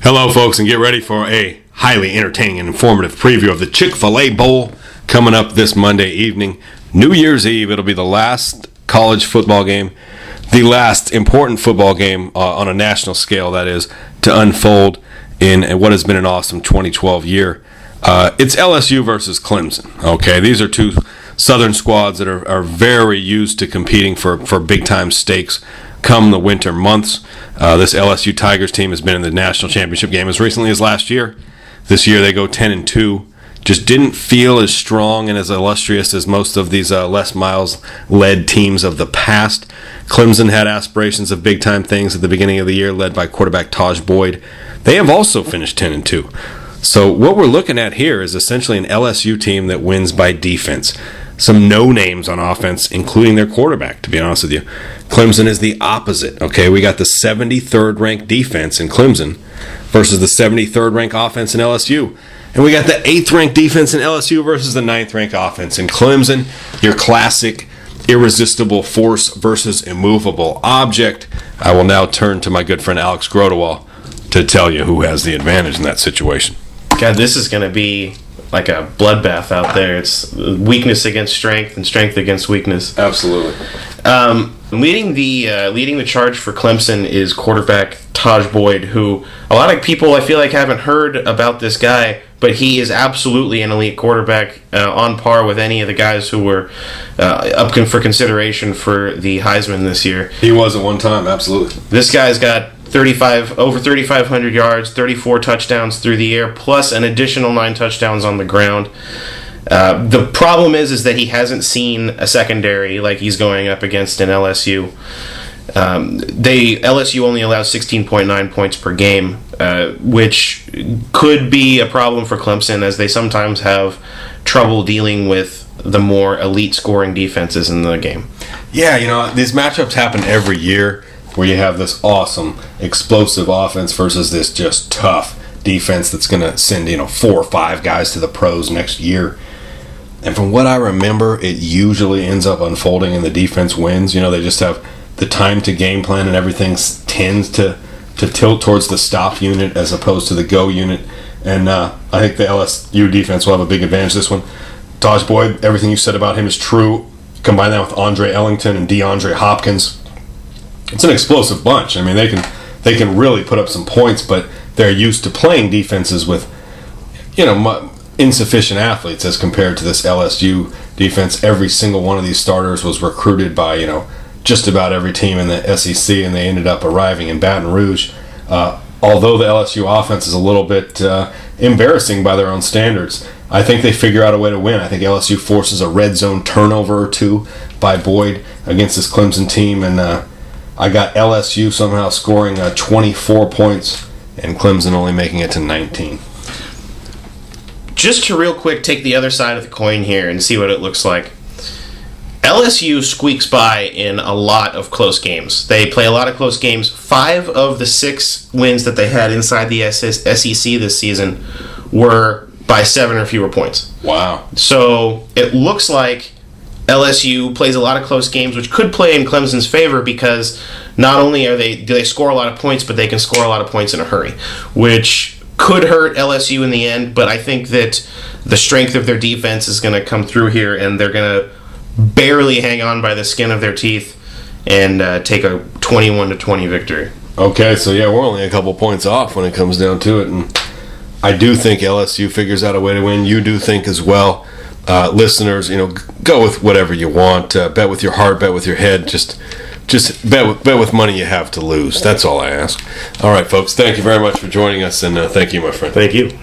Hello, folks, and get ready for a highly entertaining and informative preview of the Chick-fil-A Bowl coming up this Monday evening. New Year's Eve, it'll be the last college football game, the last important football game on a national scale, that is, to unfold in what has been an awesome 2012 year. It's LSU versus Clemson, okay? These are two Southern squads that are very used to competing for big-time stakes come the winter months. This LSU Tigers team has been in the national championship game as recently as last year. This year they go 10-2. Just didn't feel as strong and as illustrious as most of these Les Miles-led teams of the past. Clemson had aspirations of big-time things at the beginning of the year, led by quarterback Taj Boyd. They have also finished 10-2. So what we're looking at here is essentially an LSU team that wins by defense. Some no-names on offense, including their quarterback, to be honest with you. Clemson is the opposite, okay? We got the 73rd ranked defense in Clemson versus the 73rd ranked offense in LSU. And we got the 8th ranked defense in LSU versus the 9th ranked offense in Clemson. Your classic irresistible force versus immovable object. I will now turn to my good friend Alex Grotewohl to tell you who has the advantage in that situation. God, this is going to be like a bloodbath out there. It's weakness against strength and strength against weakness. Absolutely. Leading the charge for Clemson is quarterback Taj Boyd, who a lot of people I feel like haven't heard about this guy, but he is absolutely an elite quarterback, on par with any of the guys who were up for consideration for the Heisman this year. He was at one time, absolutely. This guy's got over 3,500 yards, 34 touchdowns through the air, plus an additional 9 touchdowns on the ground. The problem is that he hasn't seen a secondary like he's going up against in LSU. LSU only allows 16.9 points per game, which could be a problem for Clemson, as they sometimes have trouble dealing with the more elite scoring defenses in the game. Yeah, these matchups happen every year, where you have this awesome, explosive offense versus this just tough defense that's going to send, 4 or 5 guys to the pros next year. And from what I remember, it usually ends up unfolding and the defense wins. They just have the time to game plan, and everything tends to tilt towards the stop unit as opposed to the go unit. And I think the LSU defense will have a big advantage this one. Taj Boyd, everything you said about him is true. Combine that with Andre Ellington and DeAndre Hopkins, it's an explosive bunch. I mean, they can really put up some points, but they're used to playing defenses with, insufficient athletes as compared to this LSU defense. Every single one of these starters was recruited by, just about every team in the SEC, and they ended up arriving in Baton Rouge. Although the LSU offense is a little bit embarrassing by their own standards, I think they figure out a way to win. I think LSU forces a red zone turnover or two by Boyd against this Clemson team, and I got LSU somehow scoring 24 points and Clemson only making it to 19. Just to real quick take the other side of the coin here and see what it looks like. LSU squeaks by in a lot of close games. They play a lot of close games. 5 of the 6 wins that they had inside the SEC this season were by 7 or fewer points. Wow. So it looks like LSU plays a lot of close games, which could play in Clemson's favor, because not only do they score a lot of points, but they can score a lot of points in a hurry, which could hurt LSU in the end. But I think that the strength of their defense is going to come through here, and they're going to barely hang on by the skin of their teeth and take a 21-20 victory. Okay, so yeah, we're only a couple points off when it comes down to it, and I do think LSU figures out a way to win. You do think as well. Listeners, go with whatever you want. Bet with your heart, bet with your head. Just bet with money you have to lose. That's all I ask. All right, folks. Thank you very much for joining us, and thank you, my friend. Thank you.